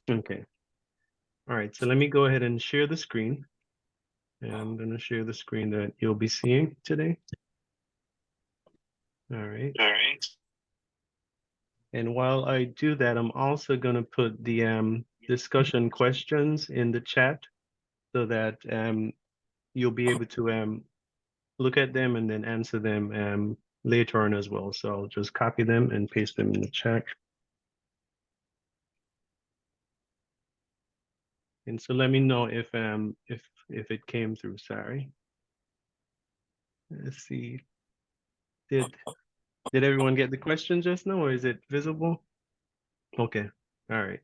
Okay. All right. So let me go ahead and share the screen. And I'm going to share the screen that you'll be seeing today. All right. All right. And while I do that, I'm also going to put the discussion questions in the chat so that you'll be able to look at them and then answer them later on as well. So I'll just copy them and paste them in the chat. And so let me know if it came through. Sorry. Let's see. Did did everyone get the question just now, or is it visible? Okay. All right.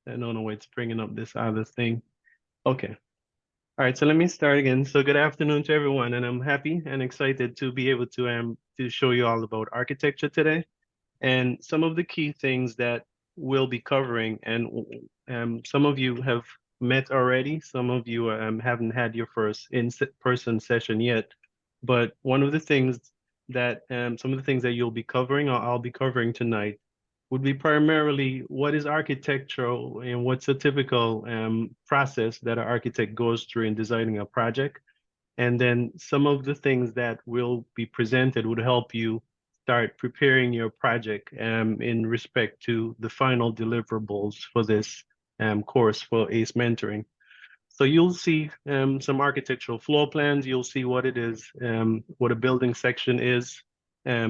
I don't know why it's bringing up this other thing. Okay. All right, so let me start again. So good afternoon to everyone, and I'm happy and excited to be able to show you all about architecture today and some of the key things that we'll be covering. And some of you have met already, some of you haven't had your first in-person session yet. But one of the things that some of the things that you'll be covering or I'll be covering tonight would be primarily what is architectural and what's a typical process that an architect goes through in designing a project. And then some of the things that will be presented would help you start preparing your project in respect to the final deliverables for this course for ACE mentoring. So you'll see some architectural floor plans. You'll see what it is, what a building section is,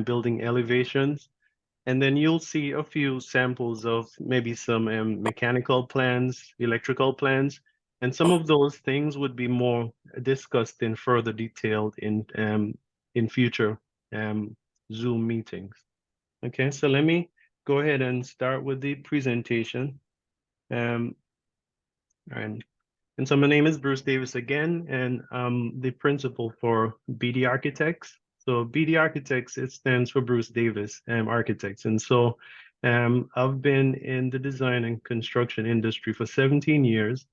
building elevations. And then you'll see a few samples of maybe some mechanical plans, electrical plans, and some of those things would be more discussed in further detail in future um, Zoom meetings. Okay, so let me go ahead and start with the presentation. Um, and, and so my name is Bruce Davis again, and I'm the principal for BD Architects. So BD Architects, it stands for Bruce Davis Architects. And so I've been in the design and construction industry for 17 years,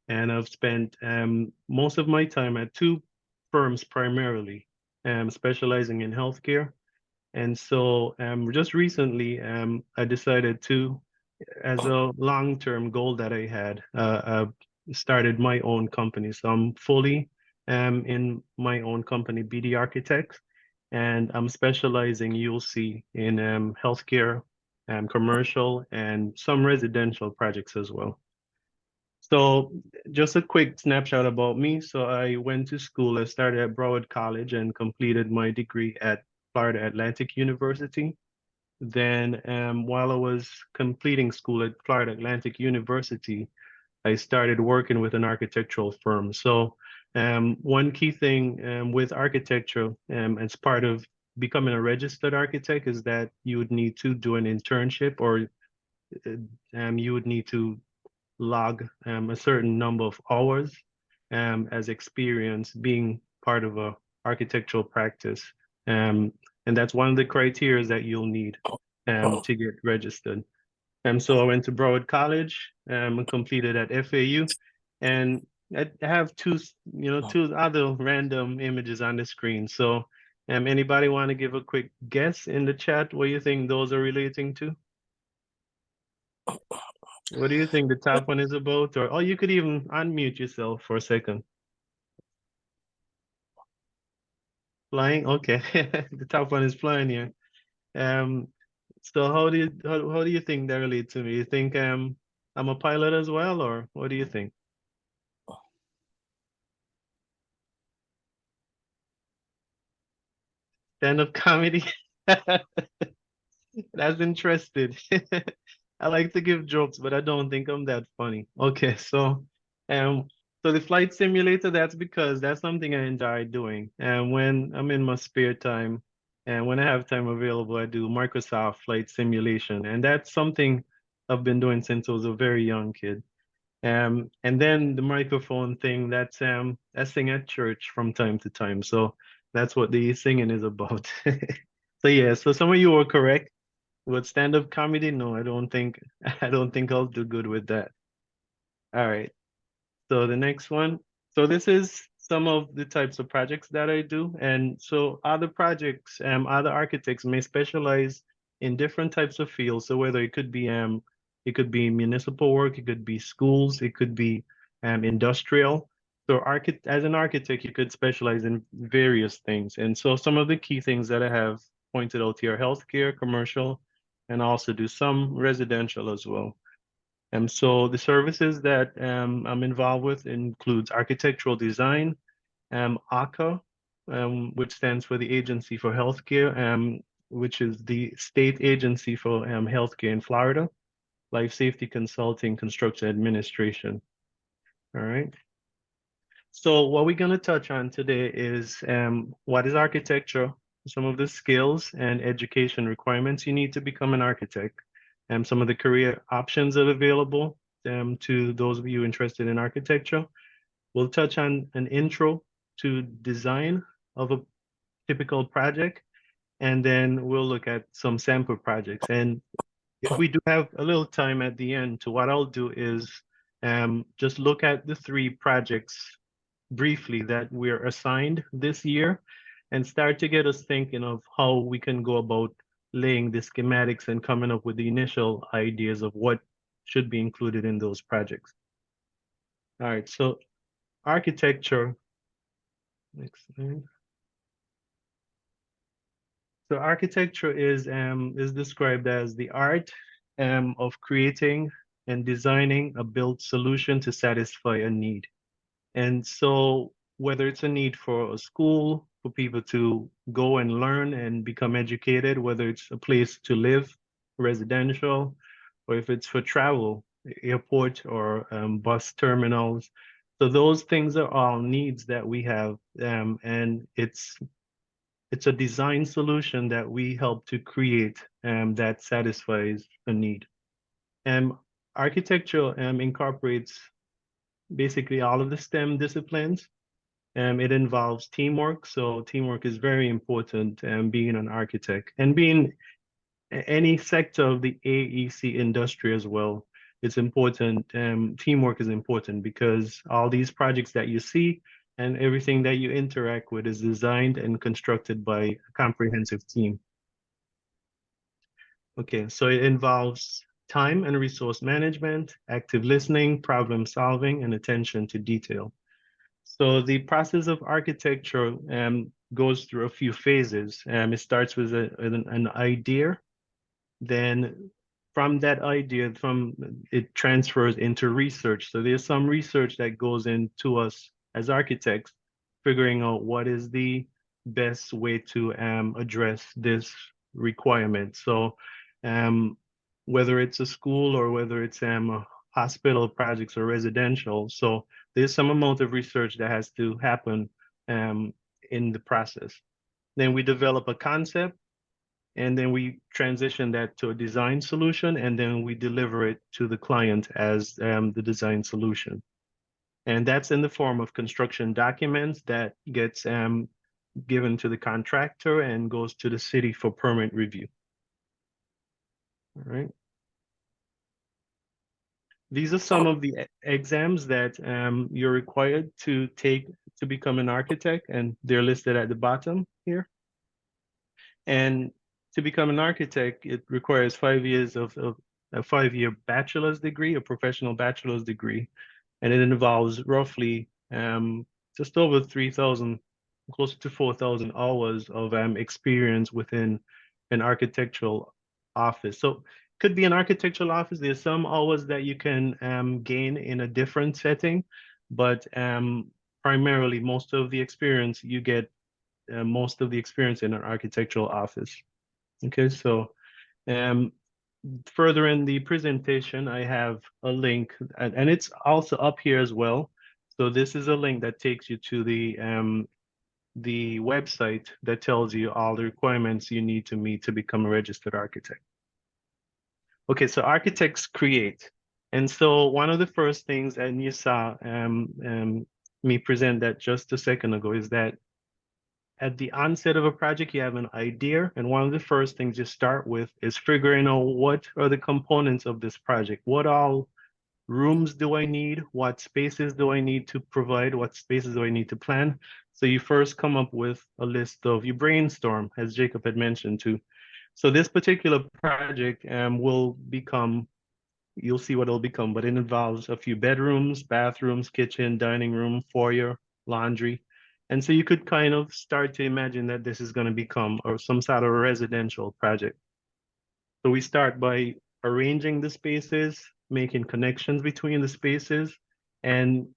and I've spent most of my time at two firms primarily, specializing in healthcare. And so just recently, I decided to, as a long-term goal that I had, started my own company. So I'm fully in my own company, BD Architects, and I'm specializing, you'll see, in healthcare, commercial, and some residential projects as well. So just a quick snapshot about me. So I went to school. I started at Broward College and completed my degree at Florida Atlantic University. Then while I was completing school at Florida Atlantic University, I started working with an architectural firm. So one key thing with architecture as part of becoming a registered architect is that you would need to do an internship or you would need to log a certain number of hours as experience being part of a architectural practice. Um, and that's one of the criteria that you'll need to get registered. So I went to Broward College and completed at FAU. And I have two other random images on the screen. So anybody want to give a quick guess in the chat what you think those are relating to? What do you think the top one is about? Or oh, you could even unmute yourself for a second. Flying? Okay. The top one is flying here. Um, so how do you think that relate to me? You think I'm a pilot as well, or what do you think? Stand-up comedy? That's interesting. I like to give jokes, but I don't think I'm that funny. Okay, um so the flight simulator, that's because that's something I enjoy doing. And when I'm in my spare time and when I have time available, I do Microsoft flight simulation. And that's something I've been doing since I was a very young kid. And then the microphone thing, I sing at church from time to time. So that's what the singing is about. So yeah, so some of you were correct. With stand-up comedy, no, I don't think I'll do good with that. All right. So the next one. So this is some of the types of projects that I do. And so other projects, other architects may specialize in different types of fields. So whether it could be It could be municipal work, it could be schools, it could be industrial. So as an architect, you could specialize in various things. And so some of the key things that I have pointed out here, healthcare, commercial, and also do some residential as well. And so the services that I'm involved with includes architectural design, ACA, which stands for the Agency for Healthcare, which is the state agency for healthcare in Florida, life safety consulting, construction administration. All right. So what we're going to touch on today is what is architecture, some of the skills and education requirements you need to become an architect, and some of the career options that are available to those of you interested in architecture. We'll touch on an intro to design of a typical project, and then we'll look at some sample projects. And if we do have a little time at the end, to what I'll do is just look at the three projects briefly that we're assigned this year and start to get us thinking of how we can go about laying the schematics and coming up with the initial ideas of what should be included in those projects. All right, so architecture, next slide. So architecture is described as the art of creating and designing a built solution to satisfy a need. And so whether it's a need for a school, for people to go and learn and become educated, whether it's a place to live, residential, or if it's for travel, airport or bus terminals. So those things are all needs that we have, and it's a design solution that we help to create that satisfies a need. Architecture incorporates basically all of the STEM disciplines. It involves teamwork, so teamwork is very important being an architect and being any sector of the AEC industry as well. It's important, teamwork is important because all these projects that you see and everything that you interact with is designed and constructed by a comprehensive team. Okay, so it involves time and resource management, active listening, problem solving, and attention to detail. So the process of architecture goes through a few phases. It starts with an idea, then from that idea, it transfers into research. So there's some research that goes into us as architects, figuring out what is the best way to address this requirement. So whether it's a school or whether it's a hospital projects or residential, so there's some amount of research that has to happen in the process. Then we develop a concept, and then we transition that to a design solution, and then we deliver it to the client as the design solution. And that's in the form of construction documents that gets given to the contractor and goes to the city for permit review. All right. These are some of the exams that you're required to take to become an architect, and they're listed at the bottom here. And to become an architect, it requires 5 years of a 5-year bachelor's degree, a professional bachelor's degree, and it involves roughly just over 3,000, close to 4,000 hours of experience within an architectural office. So could be an architectural office. There's some hours that you can gain in a different setting, but primarily most of the experience you get most of the experience in an architectural office. Okay, so further in the presentation, I have a link, and it's also up here as well. So this is a link that takes you to the website that tells you all the requirements you need to meet to become a registered architect. Okay, so architects create. And so one of the first things, and you saw me present that just a second ago, is that at the onset of a project, you have an idea, and one of the first things you start with is figuring out what are the components of this project. What all rooms do I need? What spaces do I need to provide? What spaces do I need to plan? So you first come up with a list of, you brainstorm, as Jacob had mentioned too. So this particular project will become you'll see what it'll become, but it involves a few bedrooms, bathrooms, kitchen, dining room, foyer, laundry. And so you could kind of start to imagine that this is going to become or some sort of residential project. So we start by arranging the spaces, making connections between the spaces, and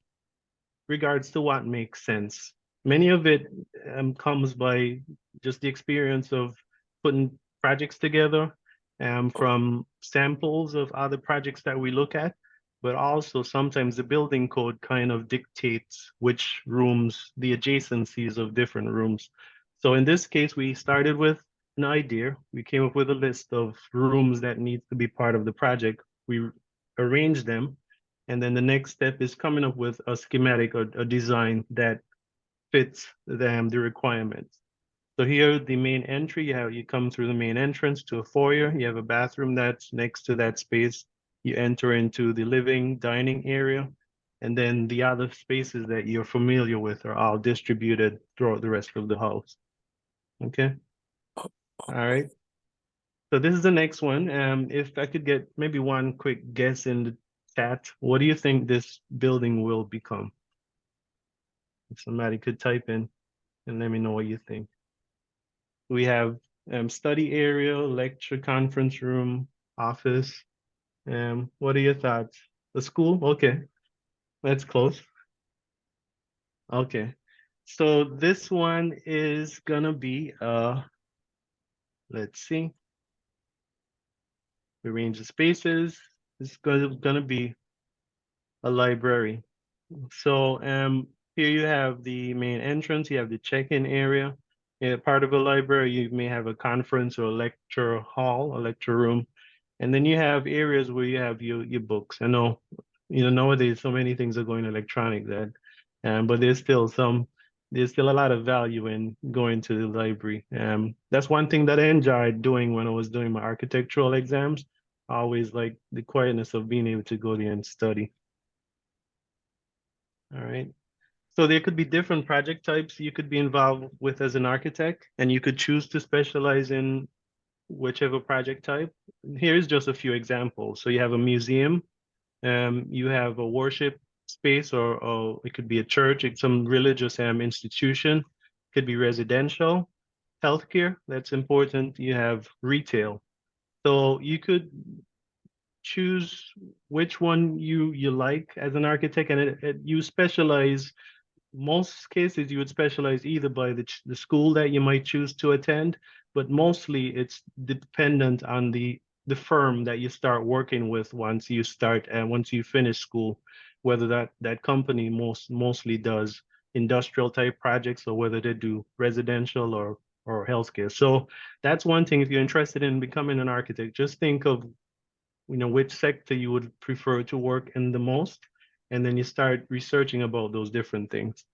regards to what makes sense. Many of it comes by just the experience of putting projects together from samples of other projects that we look at, but also sometimes the building code kind of dictates which rooms, the adjacencies of different rooms. So in this case, we started with an idea. We came up with a list of rooms that need to be part of the project. We arranged them, and then the next step is coming up with a schematic or a design that fits the requirements. So here, the main entry, you come through the main entrance to a foyer. You have a bathroom that's next to that space. You enter into the living, dining area, and then the other spaces that you're familiar with are all distributed throughout the rest of the house. Okay. All right. So this is the next one. If I could get maybe one quick guess in the chat, what do you think this building will become? If somebody could type in and let me know what you think. We have study area, lecture conference room, office. What are your thoughts? The school? Okay, that's close. Okay. So this one is gonna be let's see, arrange the spaces. It's gonna be a library. So here you have the main entrance, you have the check-in area. Part of a library, you may have a conference or a lecture hall, a lecture room. And then you have areas where you have your books. I know, nowadays so many things are going electronic that, but there's still a lot of value in going to the library. That's one thing that I enjoyed doing when I was doing my architectural exams. I always like the quietness of being able to go there and study. All right. So there could be different project types you could be involved with as an architect, and you could choose to specialize in whichever project type. Here's just a few examples. So you have a museum, you have a worship space, or it could be a church, it's some religious institution, could be residential, healthcare, that's important. You have retail. So you could choose which one you like as an architect, and you specialize. Most cases you would specialize either by the school that you might choose to attend, but mostly it's dependent on the firm that you start working with once you start and once you finish school, whether that company mostly does industrial type projects or whether they do residential or healthcare. So that's one thing. If you're interested in becoming an architect, just think of which sector you would prefer to work in the most, and then you start researching about those different things.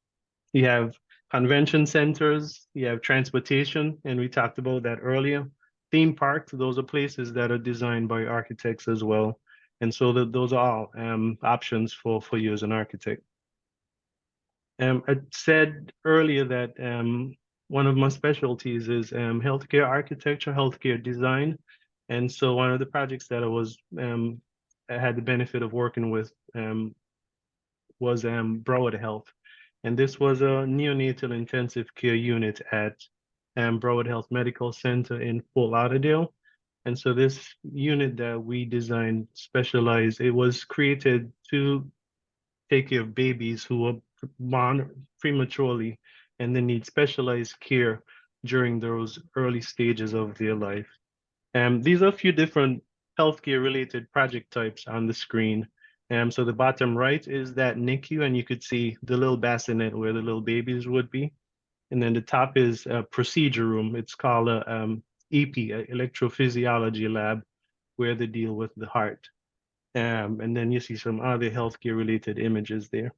You have convention centers, you have transportation, and we talked about that earlier. Theme parks, those are places that are designed by architects as well. And so those are all options for you as an architect. I said earlier that one of my specialties is healthcare architecture, healthcare design. And so one of the projects that I had the benefit of working with was Broward Health. And this was a neonatal intensive care unit at Broward Health Medical Center in Fort Lauderdale. And so this unit that we designed specialized, it was created to take care of babies who were born prematurely and then need specialized care during those early stages of their life. These are a few different healthcare related project types on the screen. So the bottom right is that NICU, and you could see the little bassinet where the little babies would be. And then the top is a procedure room. It's called a EP, a electrophysiology lab, where they deal with the heart. And then you see some other healthcare related images there.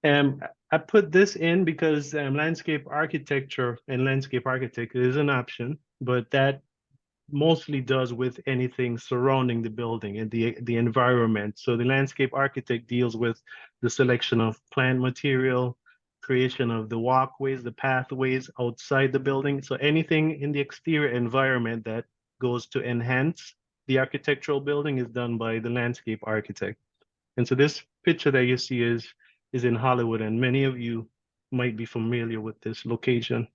I put this in because landscape architecture and landscape architect is an option, but that mostly does with anything surrounding the building and the environment. So the landscape architect deals with the selection of plant material, creation of the walkways, the pathways outside the building. So anything in the exterior environment that goes to enhance the architectural building is done by the landscape architect. And so this picture that you see is in Hollywood, and many of you might be familiar with this location.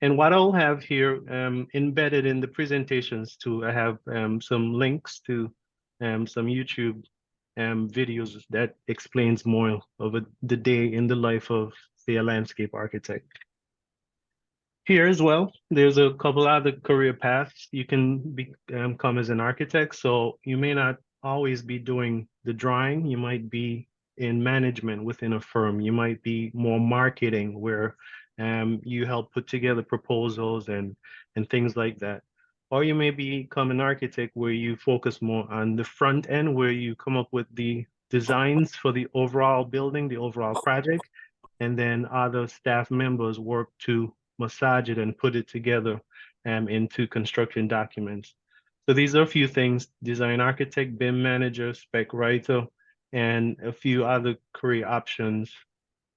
And what I'll have here embedded in the presentations too, I have some links to some YouTube videos that explains more of the day in the life of, say, a landscape architect. Here as well, there's a couple other career paths. You can become as an architect, so you may not always be doing the drawing. You might be in management within a firm. You might be more marketing, where you help put together proposals and things like that. Or you may become an architect where you focus more on the front end, where you come up with the designs for the overall building, the overall project, and then other staff members work to massage it and put it together into construction documents. So these are a few things: design architect, BIM manager, spec writer, and a few other career options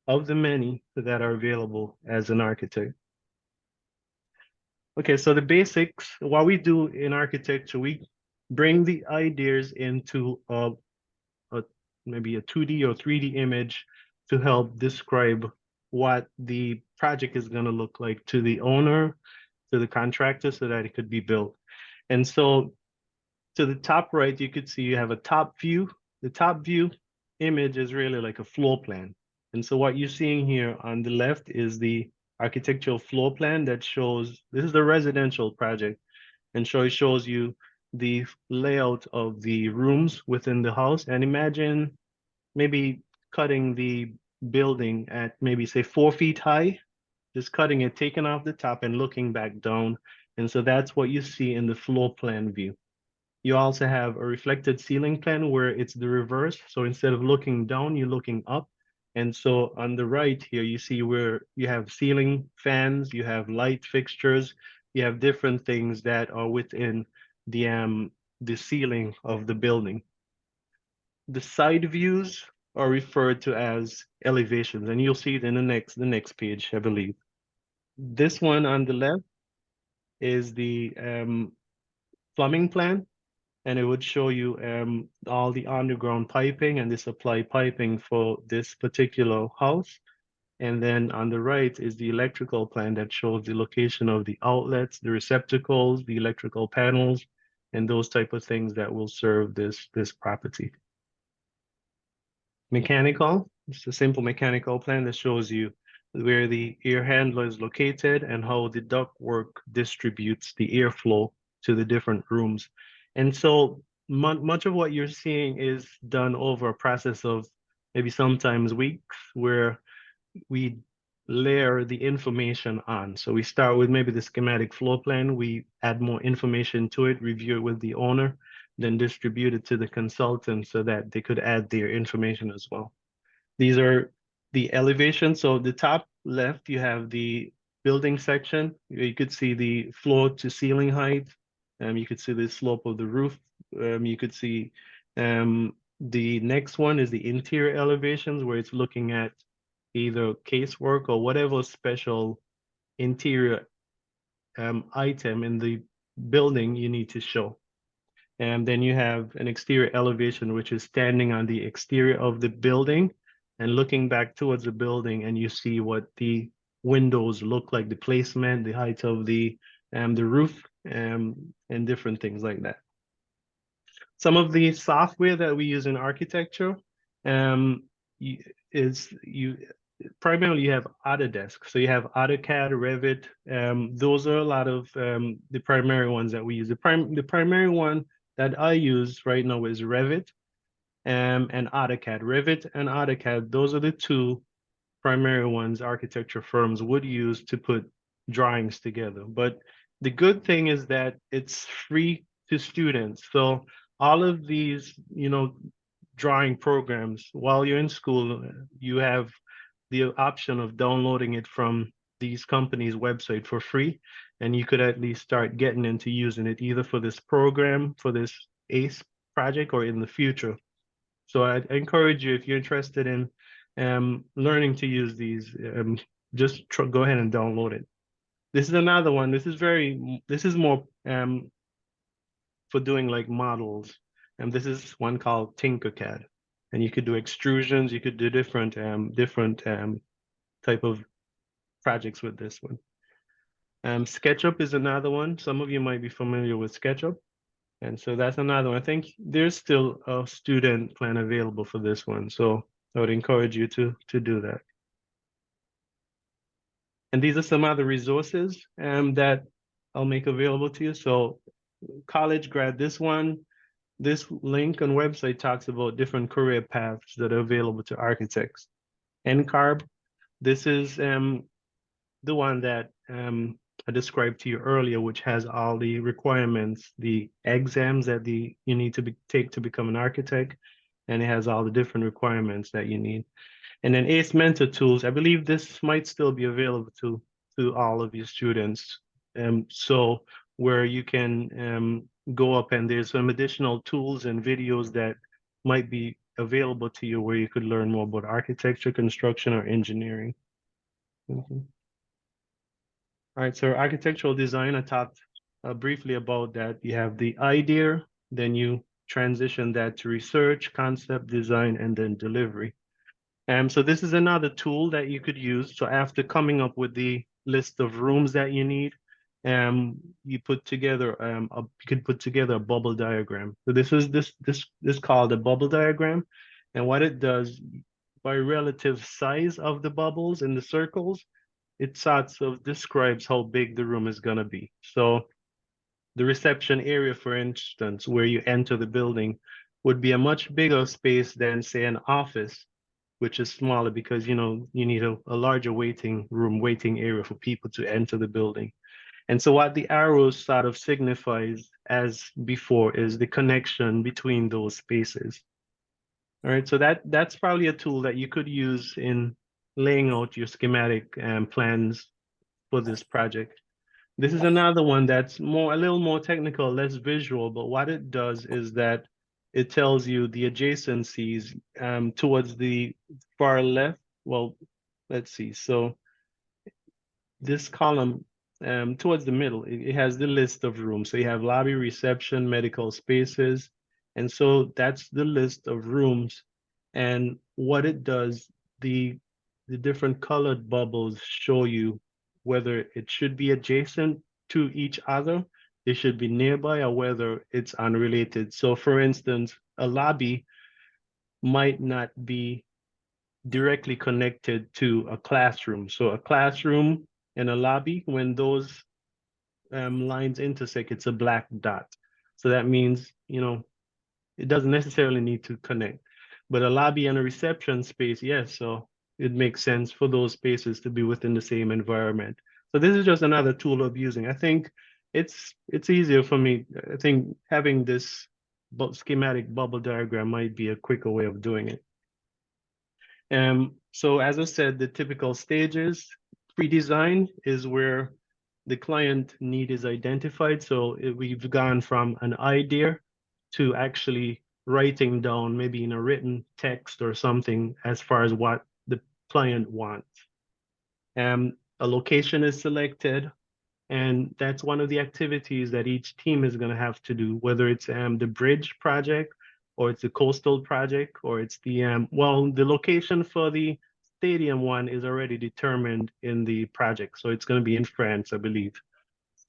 of the many that are available as an architect. Okay, so the basics, what we do in architecture, we bring the ideas into maybe a 2D or 3D image to help describe what the project is going to look like to the owner, to the contractor, so that it could be built. And so to the top right, you could see you have a top view. The top view image is really like a floor plan. And so what you're seeing here on the left is the architectural floor plan that shows, this is the residential project, and so it shows you the layout of the rooms within the house. And imagine maybe cutting the building at maybe say 4 feet high, just cutting it, taking off the top and looking back down. And so that's what you see in the floor plan view. You also have a reflected ceiling plan where it's the reverse. So instead of looking down, you're looking up. And so on the right here, you see where you have ceiling fans, you have light fixtures, you have different things that are within the ceiling of the building. The side views are referred to as elevations, and you'll see it in the next page, I believe. This one on the left is the plumbing plan, and it would show you all the underground piping and the supply piping for this particular house. And then on the right is the electrical plan that shows the location of the outlets, the receptacles, the electrical panels, and those type of things that will serve this property. Mechanical, it's a simple mechanical plan that shows you where the air handler is located and how the ductwork distributes the airflow to the different rooms. And so much of what you're seeing is done over a process of maybe sometimes weeks, where we layer the information on. So we start with maybe the schematic floor plan, we add more information to it, review it with the owner, then distribute it to the consultant so that they could add their information as well. These are the elevations. So the top left, you have the building section. You could see the floor to ceiling height. You could see the slope of the roof. You could see the next one is the interior elevations, where it's looking at either casework or whatever special interior item in the building you need to show. And then you have an exterior elevation, which is standing on the exterior of the building and looking back towards the building, and you see what the windows look like, the placement, the height of the roof, and different things like that. Some of the software that we use in architecture primarily you have Autodesk. So you have AutoCAD, Revit. Those are a lot of the primary ones that we use. The primary one that I use right now is Revit and AutoCAD. Revit and AutoCAD, those are the two primary ones architecture firms would use to put drawings together. But the good thing is that it's free to students. So all of these, drawing programs, while you're in school, you have the option of downloading it from these companies' website for free, and you could at least start getting into using it either for this program, for this ACE project, or in the future. So I encourage you, if you're interested in learning to use these, just go ahead and download it. This is another one. This is more for doing like models. And this is one called Tinkercad. And you could do extrusions, you could do different type of projects with this one. SketchUp is another one. Some of you might be familiar with SketchUp. And so that's another one. I think there's still a student plan available for this one. So I would encourage you to do that. And these are some other resources that I'll make available to you. So college grad, this link on website talks about different career paths that are available to architects. NCARB, this is the one that I described to you earlier, which has all the requirements, the exams that you need to take to become an architect, and it has all the different requirements that you need. And then ACE Mentor tools, I believe this might still be available to all of your students. So where you can go up and there's some additional tools and videos that might be available to you where you could learn more about architecture, construction, or engineering. Mm-hmm. All right, so architectural design, I talked briefly about that. You have the idea, then you transition that to research, concept, design, and then delivery. So this is another tool that you could use. So after coming up with the list of rooms that you need, you put together you could put together a bubble diagram. So this called a bubble diagram, and what it does by relative size of the bubbles in the circles, it sort of describes how big the room is gonna be. So the reception area, for instance, where you enter the building, would be a much bigger space than, say, an office, which is smaller because you need a larger waiting area for people to enter the building. And so what the arrows sort of signifies as before is the connection between those spaces. All right, so that's probably a tool that you could use in laying out your schematic plans for this project. This is another one that's a little more technical, less visual, but what it does is that it tells you the adjacencies towards the far left. Well, let's see. So this column towards the middle, it has the list of rooms. So you have lobby, reception, medical spaces. And so that's the list of rooms. And what it does, the different colored bubbles show you whether it should be adjacent to each other, they should be nearby, or whether it's unrelated. So for instance, a lobby might not be directly connected to a classroom. So a classroom and a lobby, when those lines intersect, it's a black dot. So that means, it doesn't necessarily need to connect. But a lobby and a reception space, yes, so it makes sense for those spaces to be within the same environment. So this is just another tool of using. I think it's easier for me. I think having this schematic bubble diagram might be a quicker way of doing it. So as I said, the typical stages, pre-design is where the client need is identified. So we've gone from an idea to actually writing down maybe in a written text or something as far as what the client wants. A location is selected, and that's one of the activities that each team is going to have to do, whether it's the bridge project or it's the coastal project or it's the location for the stadium one is already determined in the project. So it's going to be in France, I believe.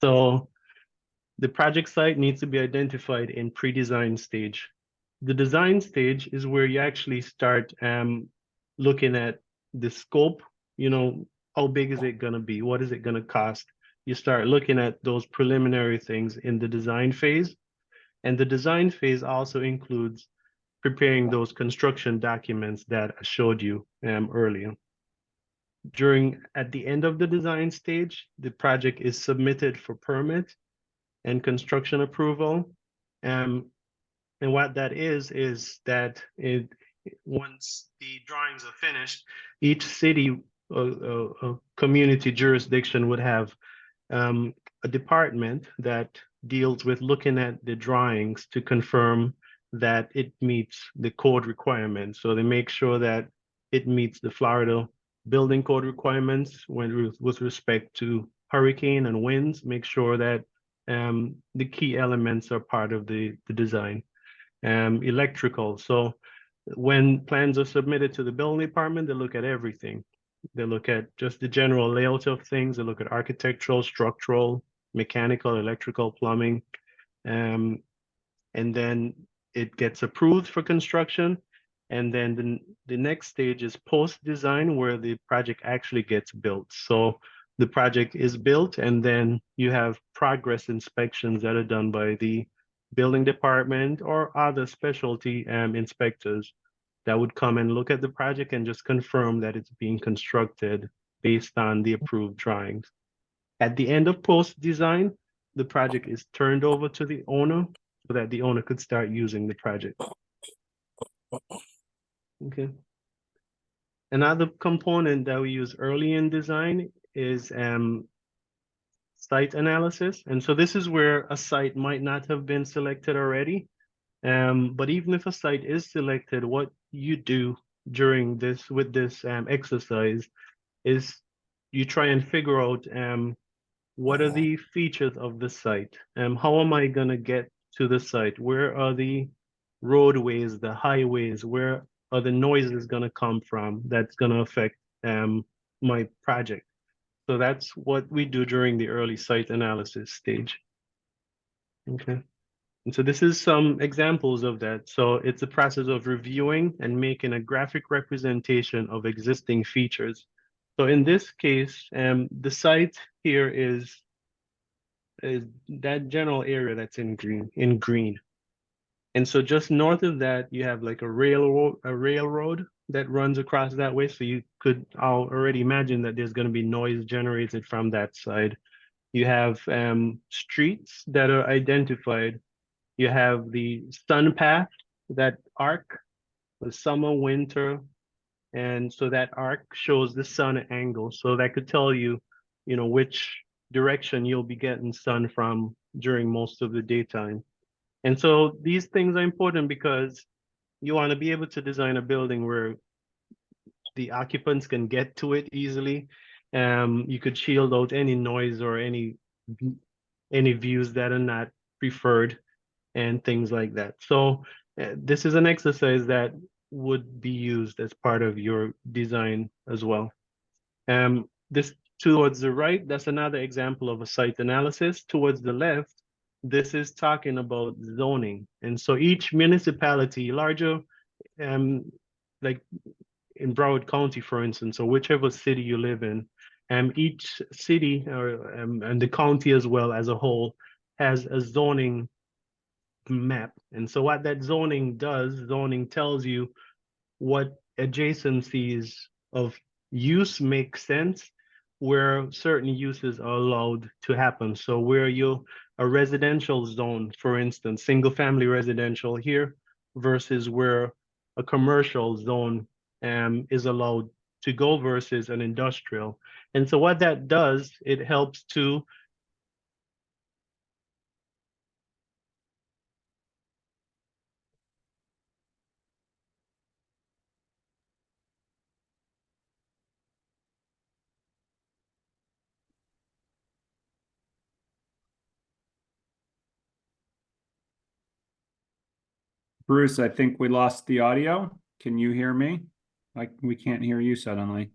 So the project site needs to be identified in pre-design stage. The design stage is where you actually start looking at the scope, how big is it going to be? What is it going to cost? You start looking at those preliminary things in the design phase. And the design phase also includes preparing those construction documents that I showed you earlier. At the end of the design stage, the project is submitted for permit and construction approval. And what that is that once the drawings are finished, each city community jurisdiction would have a department that deals with looking at the drawings to confirm that it meets the code requirements. So they make sure that it meets the Florida building code requirements with respect to hurricane and winds, make sure that the key elements are part of the design. Electrical. So when plans are submitted to the building department, they look at everything. They look at just the general layout of things. They look at architectural, structural, mechanical, electrical, plumbing. Um, and then it gets approved for construction. And then the next stage is post-design, where the project actually gets built. So the project is built, and then you have progress inspections that are done by the building department or other specialty inspectors that would come and look at the project and just confirm that it's being constructed based on the approved drawings. At the end of post-design, the project is turned over to the owner so that the owner could start using the project. Okay. Another component that we use early in design is site analysis. And so this is where a site might not have been selected already. But even if a site is selected, what you do during this with this exercise is you try and figure out what are the features of the site? How am I gonna get to the site? Where are the roadways, the highways? Where are the noises gonna come from that's gonna affect my project? So that's what we do during the early site analysis stage. Okay. And so this is some examples of that. So it's a process of reviewing and making a graphic representation of existing features. So in this case, the site here is that general area that's in green. And so just north of that, you have like a railroad that runs across that way. So you could already imagine that there's going to be noise generated from that side. You have streets that are identified. You have the sun path, that arc, the summer, winter, and so that arc shows the sun angle. So that could tell you, which direction you'll be getting sun from during most of the daytime. And so these things are important because you want to be able to design a building where the occupants can get to it easily. You could shield out any noise or any views that are not preferred and things like that. So this is an exercise that would be used as part of your design as well. This towards the right, that's another example of a site analysis. Towards the left, this is talking about zoning. And so each municipality, larger, like in Broward County, for instance, or whichever city you live in, each city and the county as well as a whole has a zoning map. And so what that zoning does, zoning tells you what adjacencies of use make sense, where certain uses are allowed to happen. So where a residential zone, for instance, single family residential here versus where a commercial zone is allowed to go versus an industrial. And so what that does, it helps to Bruce, I think we lost the audio. Can you hear me? We can't hear you suddenly.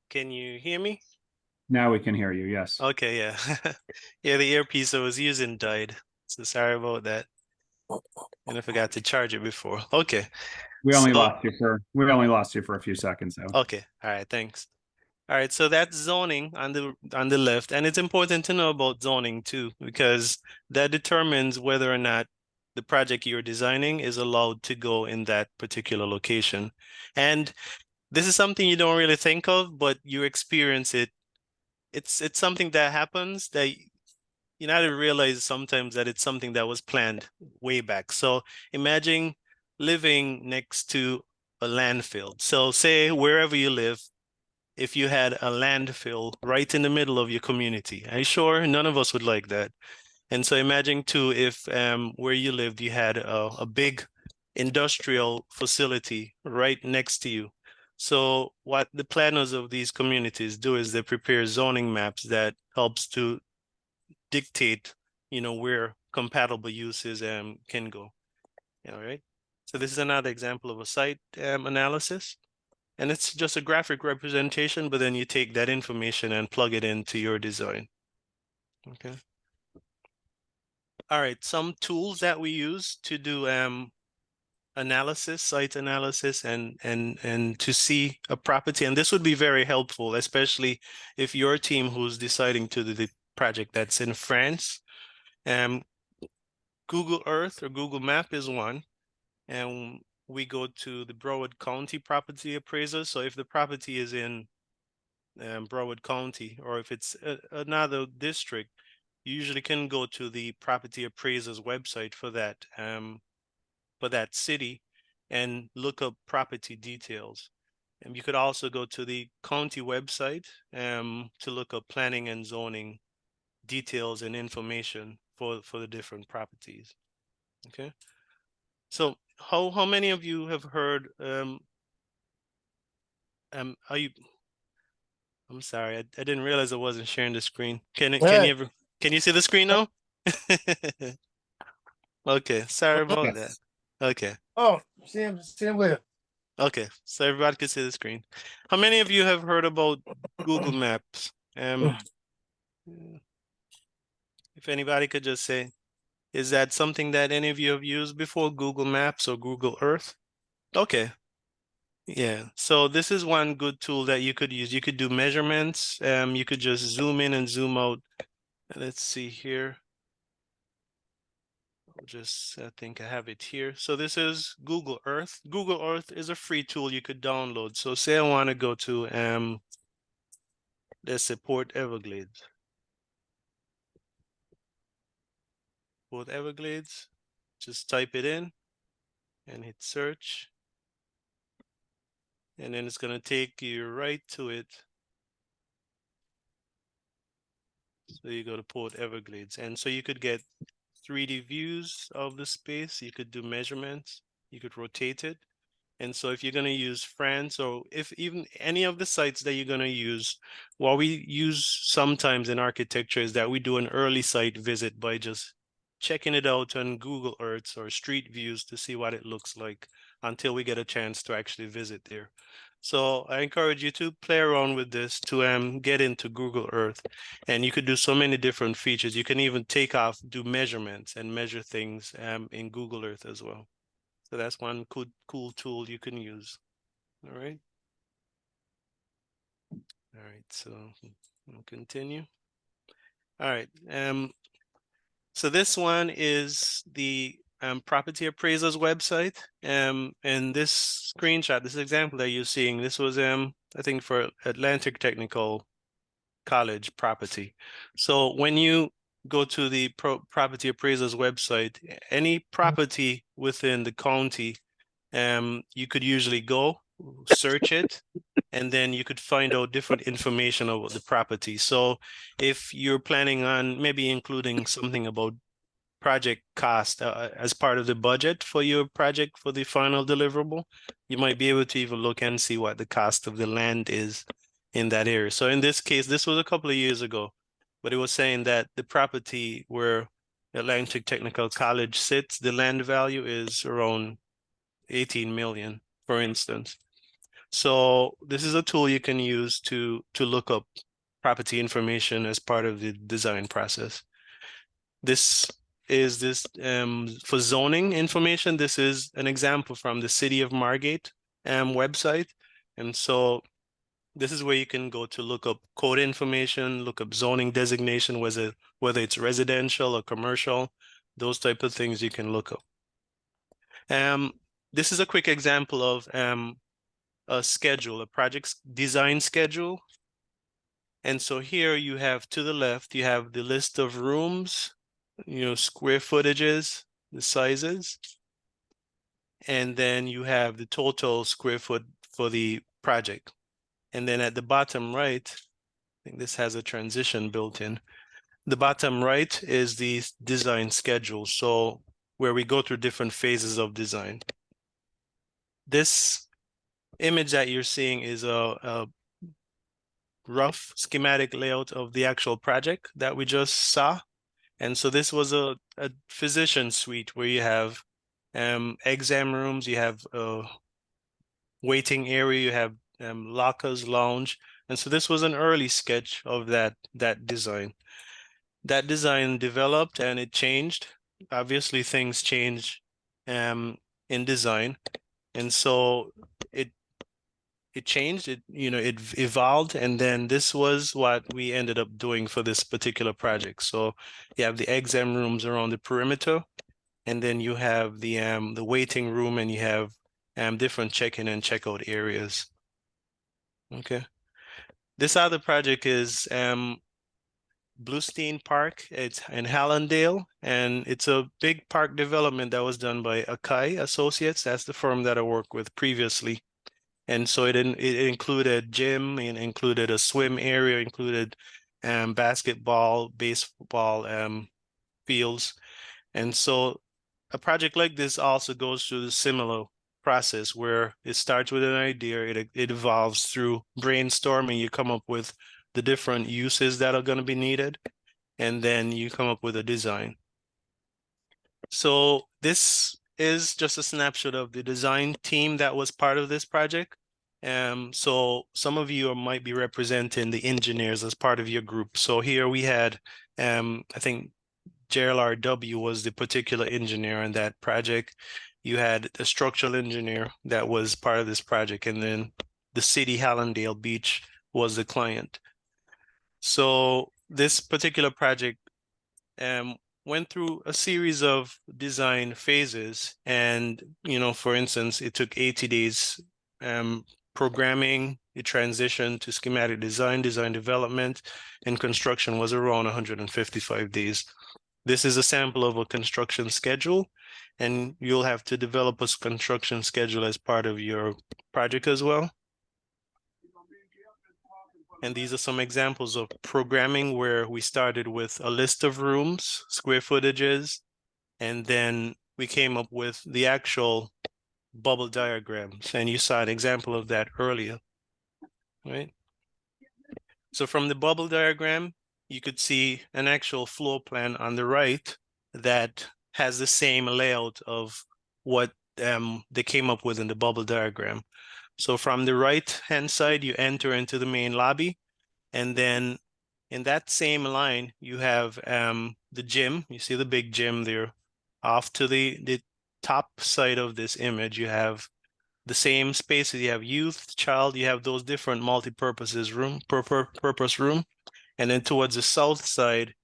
Can you hear me? Now we can hear you, yes. Okay, yeah. Yeah, the earpiece I was using died. So sorry about that. And I forgot to charge it before. Okay. We only lost you for a few seconds though. Okay. All right, thanks. All right, so that's zoning on the left. And it's important to know about zoning too, because that determines whether or not the project you're designing is allowed to go in that particular location. And this is something you don't really think of, but you experience it. It's something that happens that you not realize sometimes that it's something that was planned way back. So imagine living next to a landfill. So say wherever you live, if you had a landfill right in the middle of your community, I'm sure none of us would like that. And so imagine too, if where you lived, you had a big industrial facility right next to you. So what the planners of these communities do is they prepare zoning maps that helps to dictate, where compatible uses can go. All right. So this is another example of a site analysis. And it's just a graphic representation, but then you take that information and plug it into your design. Okay. All right, some tools that we use to do analysis, site analysis, and to see a property. And this would be very helpful, especially if your team who's deciding to do the project that's in France. Google Earth or Google Map is one. And we go to the Broward County property appraiser. So if the property is in Broward County, or if it's another district, you usually can go to the property appraiser's website for that city and look up property details. And you could also go to the county website to look up planning and zoning details and information for the different properties. Okay. So how many of you have heard are you I'm sorry, I didn't realize I wasn't sharing the screen. Can you see the screen now? Okay, sorry about that. Okay. Oh, same way. Okay, so everybody can see the screen. How many of you have heard about Google Maps? If anybody could just say, is that something that any of you have used before, Google Maps or Google Earth? Okay. Yeah, so this is one good tool that you could use. You could do measurements. You could just zoom in and zoom out. Let's see here. I think I have it here. So this is Google Earth. Google Earth is a free tool you could download. So say I want to go to let's say Port Everglades. Port Everglades. Just type it in and hit search. And then it's going to take you right to it. So you go to Port Everglades. And so you could get 3D views of the space. You could do measurements. You could rotate it. And so if you're going to use France, or if even any of the sites that you're going to use, what we use sometimes in architecture is that we do an early site visit by just checking it out on Google Earth or Street Views to see what it looks like until we get a chance to actually visit there. So I encourage you to play around with this to get into Google Earth, and you could do so many different features. You can even do measurements and measure things in Google Earth as well. So that's one cool tool you can use. All right. All right, so we'll continue. All right. So this one is the property appraiser's website. And this screenshot, this example that you're seeing, this was I think for Atlantic Technical College property. So when you go to the property appraiser's website, any property within the county, you could usually go search it, and then you could find out different information about the property. So if you're planning on maybe including something about project cost as part of the budget for your project for the final deliverable, you might be able to even look and see what the cost of the land is in that area. So in this case, this was a couple of years ago, but it was saying that the property where Atlantic Technical College sits, the land value is around 18 million, for instance. So this is a tool you can use to look up property information as part of the design process. This for zoning information. This is an example from the City of Margate website. And so this is where you can go to look up code information, look up zoning designation, whether it's residential or commercial, those type of things you can look up. This is a quick example of a schedule, a project design schedule. And so here you have, to the left, you have the list of rooms, square footages, the sizes. And then you have the total square foot for the project. And then at the bottom right, I think this has a transition built in. The bottom right is the design schedule. So where we go through different phases of design. this image that you're seeing is a rough schematic layout of the actual project that we just saw. And so this was a physician suite where you have exam rooms, you have a waiting area, you have lockers, lounge. And so this was an early sketch of that design. That design developed and it changed. Obviously, things change in design. And so it changed, it evolved, and then this was what we ended up doing for this particular project. So you have the exam rooms around the perimeter, and then you have the waiting room, and you have different check-in and check-out areas. Okay. This other project is Bluestein Park. It's in Hallandale, and it's a big park development that was done by ACAI Associates. That's the firm that I worked with previously. And so it included gym, it included a swim area, included basketball, baseball fields. And so a project like this also goes through the similar process where it starts with an idea, it evolves through brainstorming, you come up with the different uses that are going to be needed, and then you come up with a design. So this is just a snapshot of the design team that was part of this project. So some of you might be representing the engineers as part of your group. So here we had, I think JLRW was the particular engineer on that project. You had a structural engineer that was part of this project, and then the city Hallandale Beach was the client. So this particular project went through a series of design phases, and for instance, it took 80 days programming, it transitioned to schematic design development, and construction was around 155 days. This is a sample of a construction schedule, and you'll have to develop a construction schedule as part of your project as well. And these are some examples of programming where we started with a list of rooms, square footages, and then we came up with the actual bubble diagrams. And you saw an example of that earlier, right? So from the bubble diagram, you could see an actual floor plan on the right that has the same layout of what they came up with in the bubble diagram. So from the right-hand side, you enter into the main lobby, and then in that same line, you have the gym. You see the big gym there. Off to the top side of this image, you have the same spaces. You have youth, child, you have those different multi-purposes room, purpose room. And then towards the south side,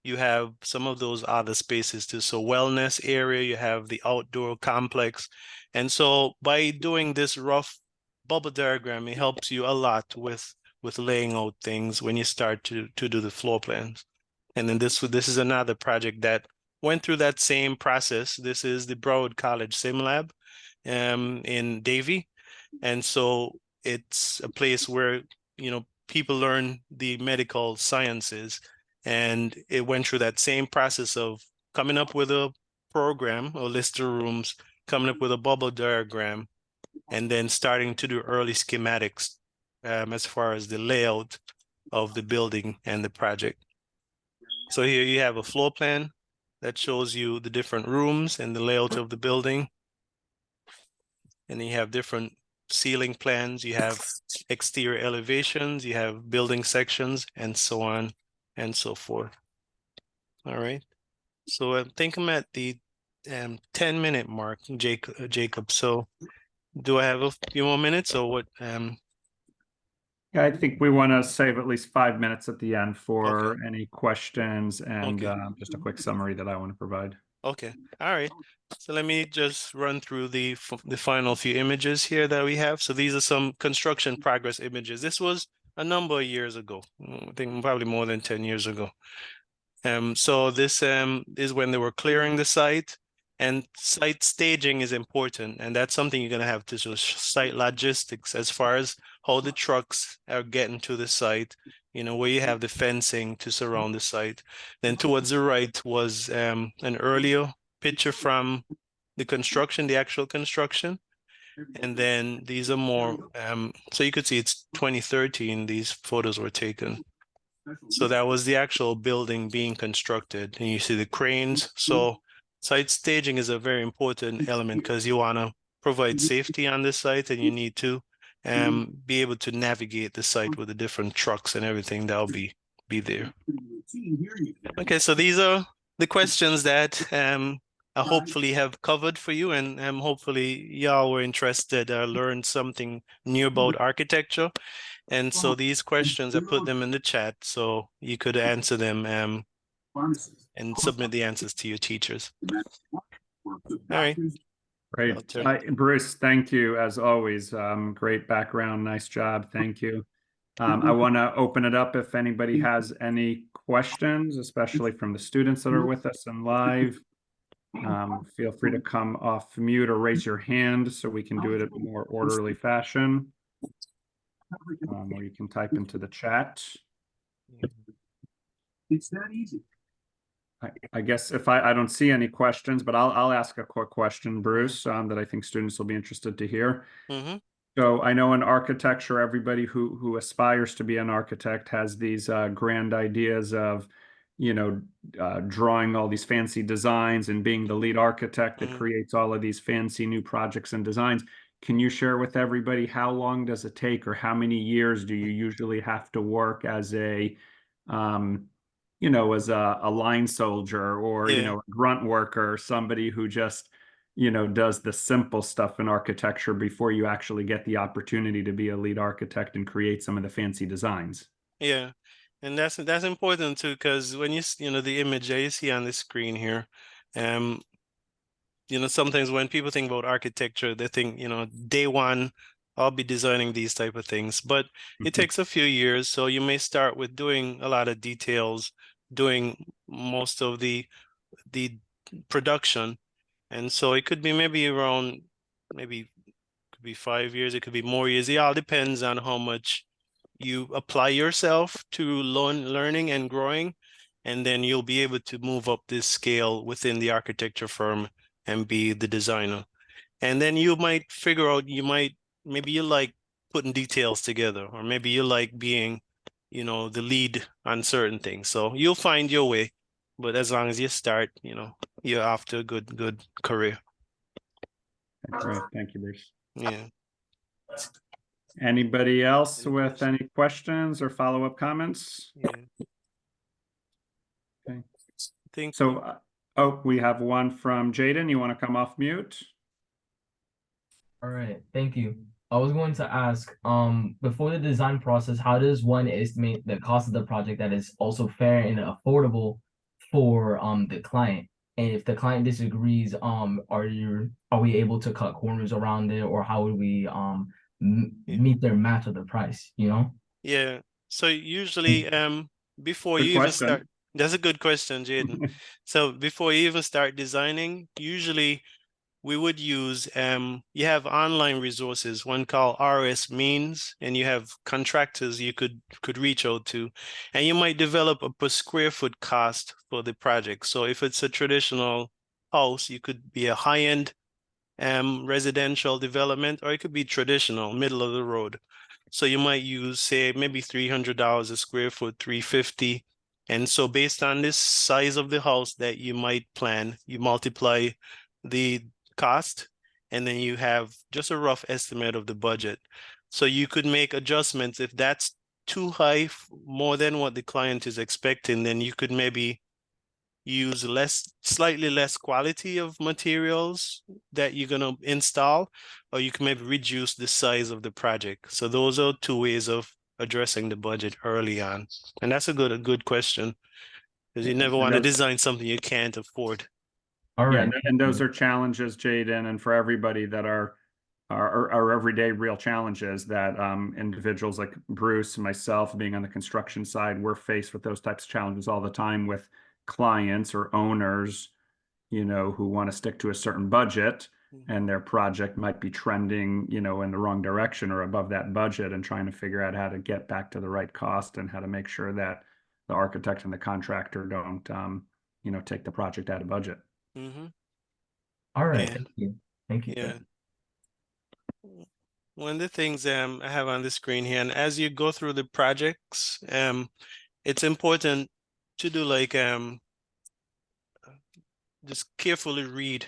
you have some of those other spaces too. So wellness area, you have the outdoor complex. And so by doing this rough bubble diagram, it helps you a lot with laying out things when you start to do the floor plans. And then this is another project that went through that same process. This is the Broward College Sim Lab in Davie. And so it's a place where, people learn the medical sciences, and it went through that same process of coming up with a program or list of rooms, coming up with a bubble diagram, and then starting to do early schematics as far as the layout of the building and the project. So here you have a floor plan that shows you the different rooms and the layout of the building. And then you have different ceiling plans, you have exterior elevations, you have building sections, and so on and so forth. All right. So I think I'm at the 10-minute mark, Jacob. So do I have a few more minutes, or what? Yeah, I think we want to save at least 5 minutes at the end for Okay. any questions and Okay. just a quick summary that I want to provide. Okay. All right. So let me just run through the final few images here that we have. So these are some construction progress images. This was a number of years ago. I think probably more than 10 years ago. So this is when they were clearing the site, and site staging is important, and that's something you're going to have to do. Site logistics as far as how the trucks are getting to the site, where you have the fencing to surround the site. Then towards the right was an earlier picture from the construction, the actual construction. And then these are more, so you could see it's 2013, these photos were taken. So that was the actual building being constructed, and you see the cranes. So site staging is a very important element because you want to provide safety on this site, and you need to be able to navigate the site with the different trucks and everything that will be there. Okay, so these are the questions that I hopefully have covered for you, and hopefully y'all were interested, learned something new about architecture. And so these questions, I put them in the chat so you could answer them and submit the answers to your teachers. All right. Great. I'll turn- Bruce, thank you as always. Great background. Nice job. Thank you. I want to open it up if anybody has any questions, especially from the students that are with us and live. Feel free to come off mute or raise your hand so we can do it in a more orderly fashion. Or you can type into the chat. It's that easy. I guess if I don't see any questions, but I'll ask a quick question, Bruce, that I think students will be interested to hear. Mhm. So I know in architecture, everybody who aspires to be an architect has these grand ideas of, drawing all these fancy designs and being the lead architect that Mhm. creates all of these fancy new projects and designs. Can you share with everybody how long does it take, or how many years do you usually have to work as a as a line soldier, or Yeah. a grunt worker, somebody who just does the simple stuff in architecture before you actually get the opportunity to be a lead architect and create some of the fancy designs? Yeah. And that's important too, because when the image that you see on the screen here, sometimes when people think about architecture, they think, day one, I'll be designing these type of things, but it takes a few years. So you may start with doing a lot of details, doing most of the production. And so it could be maybe around, could be 5 years, it could be more years. It all depends on how much you apply yourself to learning and growing, and then you'll be able to move up this scale within the architecture firm and be the designer. And then you might figure out, maybe you like putting details together, or maybe you like being, the lead on certain things. So you'll find your way, but as long as you start, you're off to a good career. Great. Thank you, Bruce. Yeah. Anybody else Any with any questions or follow-up comments? Yeah. Okay. I think So, we have one from Jaden. You want to come off mute? All right, thank you. I was going to ask, before the design process, how does one estimate the cost of the project that is also fair and affordable for the client? And if the client disagrees, are we able to cut corners around it, or how would we meet their match of the price, Yeah. So usually, before Good you even question. start, that's a good question, Jaden. So before you even start designing, usually we would use, you have online resources, one called RS Means, and you have contractors you could reach out to, and you might develop a per square foot cost for the project. So if it's a traditional house, you could be a high-end residential development, or it could be traditional, middle of the road. So you might use, say, maybe $300 a square foot, $350. And so based on this size of the house that you might plan, you multiply the cost, and then you have just a rough estimate of the budget. So you could make adjustments if that's too high, more than what the client is expecting, then you could maybe use slightly less quality of materials that you're going to install, or you can maybe reduce the size of the project. So those are two ways of addressing the budget early on. And that's a good question, because you never want to design something you can't afford. All Yeah, right. and those are challenges, Jaden, and for everybody that are everyday real challenges that individuals like Bruce and myself, being on the construction side, we're faced with those types of challenges all the time with clients or owners, who want to stick to a certain budget, and their project might be trending, in the wrong direction or above that budget, and trying to figure out how to get back to the right cost and how to make sure that the architect and the contractor don't, take the project out of budget. Mm-hmm. All right, Yeah. thank you. Thank you. Yeah. One of the things I have on the screen here, and as you go through the projects, it's important to do like just carefully read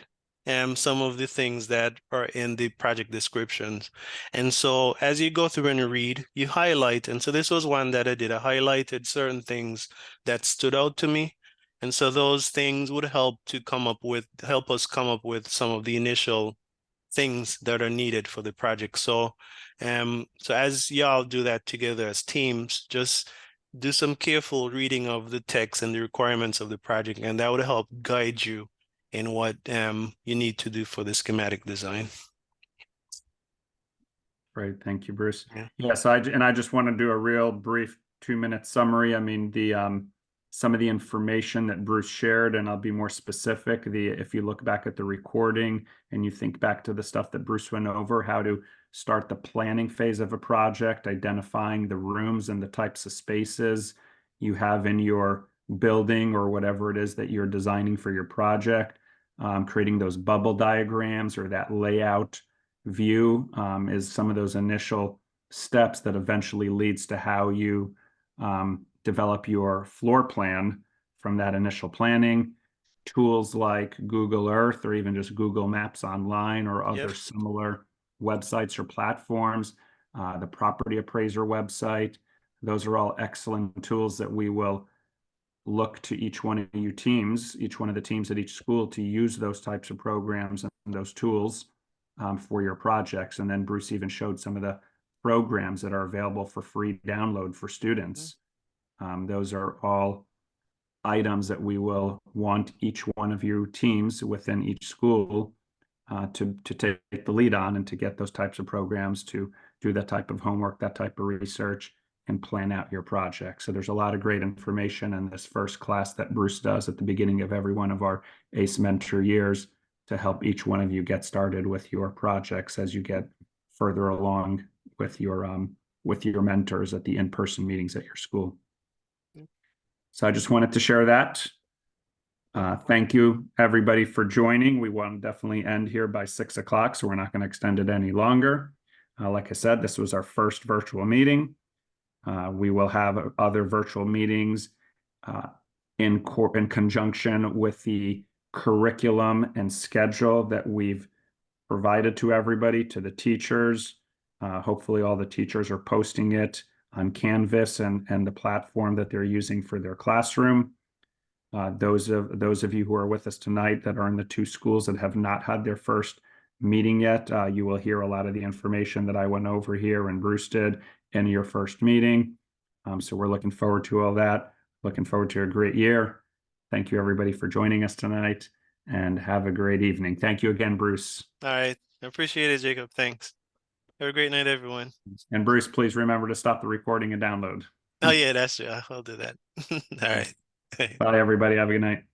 some of the things that are in the project descriptions. And so as you go through and read, you highlight. And so this was one that I did. I highlighted certain things that stood out to me. And so those things would help us come up with some of the initial things that are needed for the project. So so as y'all do that together as teams, just do some careful reading of the text and the requirements of the project, and that would help guide you in what you need to do for the schematic design. Great, thank you, Bruce. Yeah. Yes, I just want to do a real brief 2-minute summary. I mean, the some of the information that Bruce shared, and I'll be more specific. If you look back at the recording and you think back to the stuff that Bruce went over, how to start the planning phase of a project, identifying the rooms and the types of spaces you have in your building or whatever it is that you're designing for your project, creating those bubble diagrams or that layout view is some of those initial steps that eventually leads to how you develop your floor plan from that initial planning. Tools like Google Earth or even just Google Maps online or other Yep. similar websites or platforms, the property appraiser website. Those are all excellent tools that we will look to each one of you teams, each one of the teams at each school to use those types of programs and those tools for your projects. And then Bruce even showed some of the programs that are available for free download for students. Those are all items that we will want each one of your teams within each school to take the lead on and to get those types of programs, to do that type of homework, that type of research, and plan out your project. So there's a lot of great information in this first class that Bruce does at the beginning of every one of our ACE mentor years to help each one of you get started with your projects as you get further along with your mentors at the in-person meetings at your school. So I just wanted to share that. Thank you, everybody, for joining. We want to definitely end here by 6 o'clock, so we're not going to extend it any longer. Like I said, this was our first virtual meeting. We will have other virtual meetings in conjunction with the curriculum and schedule that we've provided to everybody, to the teachers. Hopefully all the teachers are posting it on Canvas and the platform that they're using for their classroom. Those of you who are with us tonight that are in the 2 schools that have not had their first meeting yet, you will hear a lot of the information that I went over here and Bruce did in your first meeting. So we're looking forward to all that. Looking forward to a great year. Thank you, everybody, for joining us tonight, and have a great evening. Thank you again, Bruce. All right. I appreciate it, Jacob. Thanks. Have a great night, everyone. And Bruce, please remember to stop the recording and download. Oh, yeah, that's true. I'll do that. All right. Bye, everybody. Have a good night.